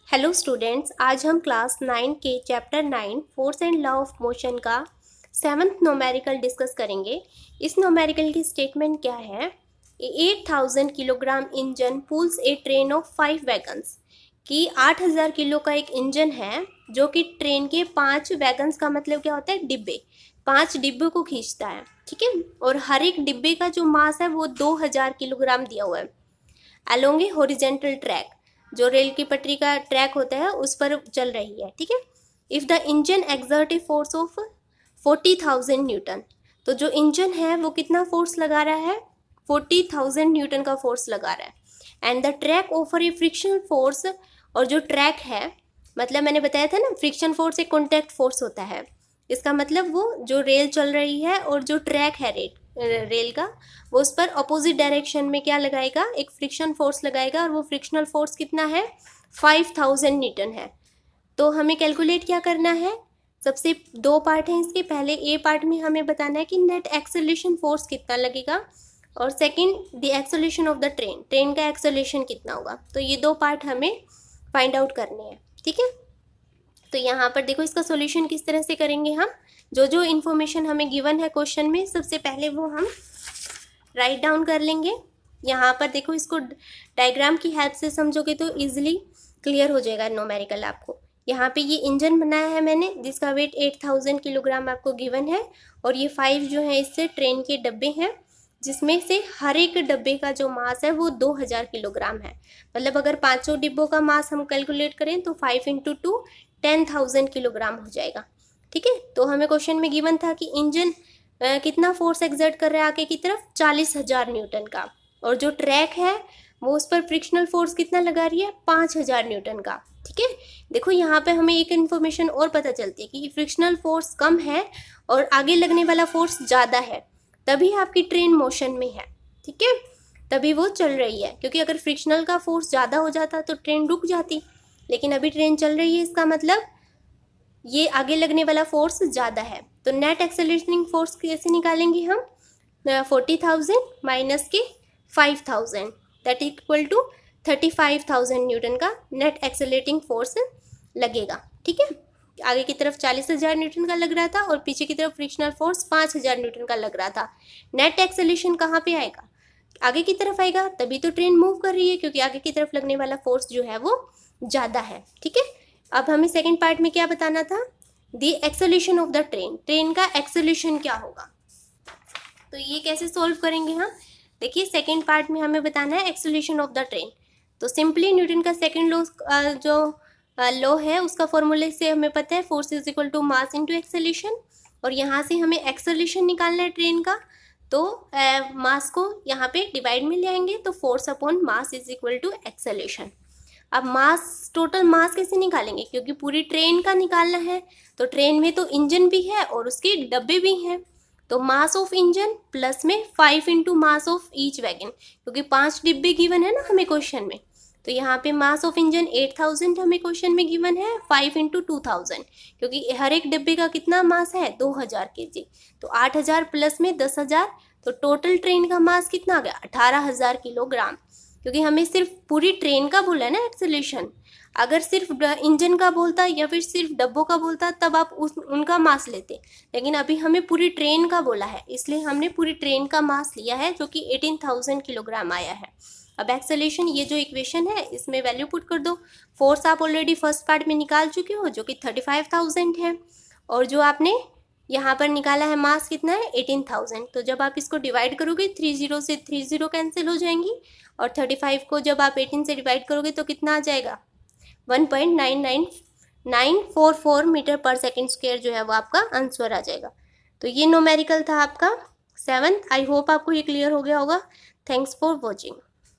Hello students, आज हम class 9 के chapter 9 force and law of motion का 7th नोमेरिकल डिस्कस करेंगे। इस नोमेरिकल की स्टेटमेंट क्या है? 8000 kilogram engine pulls a train of 5 wagons. कि 8000 किलो का एक इंजन है जो कि ट्रेन के 5 वैगन्स का मतलब क्या होता है? डिब्बे, 5 डिब्बे को खींचता है। ठीक है, और हर एक डिब्बे का जो मास है वो 2000 किलोग्राम दिया हुआ है। अलोंग ए हॉरिजेंटल ट्रैक, जो रेल की पटरी का ट्रैक होता है उस पर चल रही है। ठीक है, if the engine exert a force of 40,000 Newton, तो जो इंजन है वो कितना फोर्स लगा रहा है? 40,000 न्यूटन का फोर्स लगा रहा है। And the track offer A friction force, और जो ट्रैक है, मतलब मैंने बताया था ना, फ्रिक्शन फोर्स एक कॉन्टैक्ट फोर्स होता है। इसका मतलब वो जो रेल चल रही है और जो ट्रैक है रेल का, वो उस पर अपोजिट डायरेक्शन में क्या लगाएगा? एक फ्रिक्शन फोर्स लगाएगा, और वो फ्रिक्शनल फोर्स कितना है? 5000 न्यूटन है। तो हमें कैलकुलेट क्या करना है? सबसे दो पार्ट हैं इसके। पहले ए पार्ट में हमें बताना है कि नेट एक्सेलरेशन फोर्स कितना लगेगा, और second the acceleration of the train, train का एक्सेलरेशन कितना होगा। तो ये दो पार्ट हमें फाइंड आउट करने हैं। ठीक है, तो यहाँ पर देखो इसका सॉल्यूशन किस तरह से करेंगे हम। जो जो इन्फॉर्मेशन हमें गिवन है क्वेश्चन में, सबसे पहले वो हम राइट डाउन कर लेंगे। यहाँ पर देखो, इसको डायग्राम की हेल्प से समझोगे तो इजीली क्लियर हो जाएगा नोमेरिकल आपको। यहाँ पे ये इंजन बनाया है मैंने, जिसका वेट 8000 किलोग्राम आपको गिवन है, और ये 5 जो है इससे ट्रेन के डब्बे हैं, जिसमें से हर एक डब्बे का जो मास है वो 2000 किलोग्राम है। मतलब अगर 5 डिब्बों का मास हम कैलकुलेट करें तो 5 × 2 10,000 किलोग्राम हो जाएगा। ठीक है, तो हमें क्वेश्चन में गिवन था कि इंजन कितना फोर्स एक्सर्ट कर रहा है आगे की तरफ? 40,000 न्यूटन का। और जो ट्रैक है वो उस पर फ्रिक्शनल फोर्स कितना लगा रही है? 5000 न्यूटन का। ठीक है, देखो यहाँ पे हमें एक इन्फॉर्मेशन और पता चलती है कि फ्रिक्शनल फोर्स कम है और आगे लगने वाला फोर्स ज़्यादा है, तभी आपकी ट्रेन मोशन में है। ठीक है, तभी वो चल रही है, क्योंकि अगर फ्रिक्शनल का फोर्स ज़्यादा हो जाता तो ट्रेन रुक जाती, लेकिन अभी ट्रेन चल रही है, इसका मतलब ये आगे लगने वाला फोर्स ज़्यादा है। तो नेट एक्सेलरेटिंग फोर्स कैसे निकालेंगे हम? 40,000 माइनस के 5,000, दैट इक्वल टू 35,000 न्यूटन का नेट एक्सेलरेटिंग फोर्स लगेगा। ठीक है, आगे की तरफ 40,000 न्यूटन का लग रहा था और पीछे की तरफ फ्रिक्शनल फोर्स 5,000 न्यूटन का लग रहा था। नेट एक्सेलरेशन कहाँ पे आएगा? आगे की तरफ आएगा, तभी तो ट्रेन मूव कर रही है, क्योंकि आगे की तरफ लगने वाला फोर्स जो है वो ज़्यादा है। ठीक है, अब हमें सेकेंड पार्ट में क्या बताना था? The acceleration of the train, train का एक्सेलरेशन क्या होगा। तो ये कैसे सॉल्व करेंगे हम? देखिए, सेकेंड पार्ट में हमें बताना है एक्सेलरेशन ऑफ द ट्रेन। तो सिंपली न्यूटन का सेकेंड लॉ, जो लॉ है, उसका फॉर्मूले से हमें पता है force is equal to mass into acceleration, और यहाँ से हमें एक्सेलरेशन निकालना है ट्रेन का। तो मास को यहाँ पे डिवाइड में ले आएंगे, तो force upon mass is equal to acceleration. अब मास, टोटल मास कैसे निकालेंगे? क्योंकि पूरी ट्रेन का निकालना है, तो ट्रेन में तो इंजन भी है और उसके डब्बे भी हैं। तो मास ऑफ इंजन प्लस में 5 × मास ऑफ ईच वैगन, क्योंकि 5 डिब्बे गिवन है ना हमें क्वेश्चन में। तो यहाँ पे मास ऑफ इंजन 8000 हमें क्वेश्चन में गिवन है, 5 × 2000, क्योंकि हर एक डिब्बे का कितना मास है? 2000 kg। तो 8000 प्लस में 10,000, तो टोटल ट्रेन का मास कितना आ गया? 18,000 किलोग्राम। क्योंकि हमें सिर्फ पूरी ट्रेन का बोला है ना एक्सेलरेशन। अगर सिर्फ इंजन का बोलता या फिर सिर्फ डब्बों का बोलता तब आप उनका मास लेते, लेकिन अभी हमें पूरी ट्रेन का बोला है, इसलिए हमने पूरी ट्रेन का मास लिया है, जो कि 18,000 किलोग्राम आया है। अब एक्सेलरेशन, ये जो इक्वेशन है इसमें वैल्यू पुट कर दो। फोर्स आप ऑलरेडी फर्स्ट पार्ट में निकाल चुके हो, जो कि 35,000 है, और जो आपने यहाँ पर निकाला है मास कितना है? 18,000। तो जब आप इसको डिवाइड करोगे, 30 से 30 कैंसिल हो जाएंगी, और 35 को जब आप 18 से डिवाइड करोगे तो कितना आ जाएगा? 1.99944 मीटर पर सेकेंड स्क्वायर जो है वो आपका आंसर आ जाएगा। तो ये नोमेरिकल था आपका 7th। आई होप आपको ये क्लियर हो गया होगा। Thanks for watching.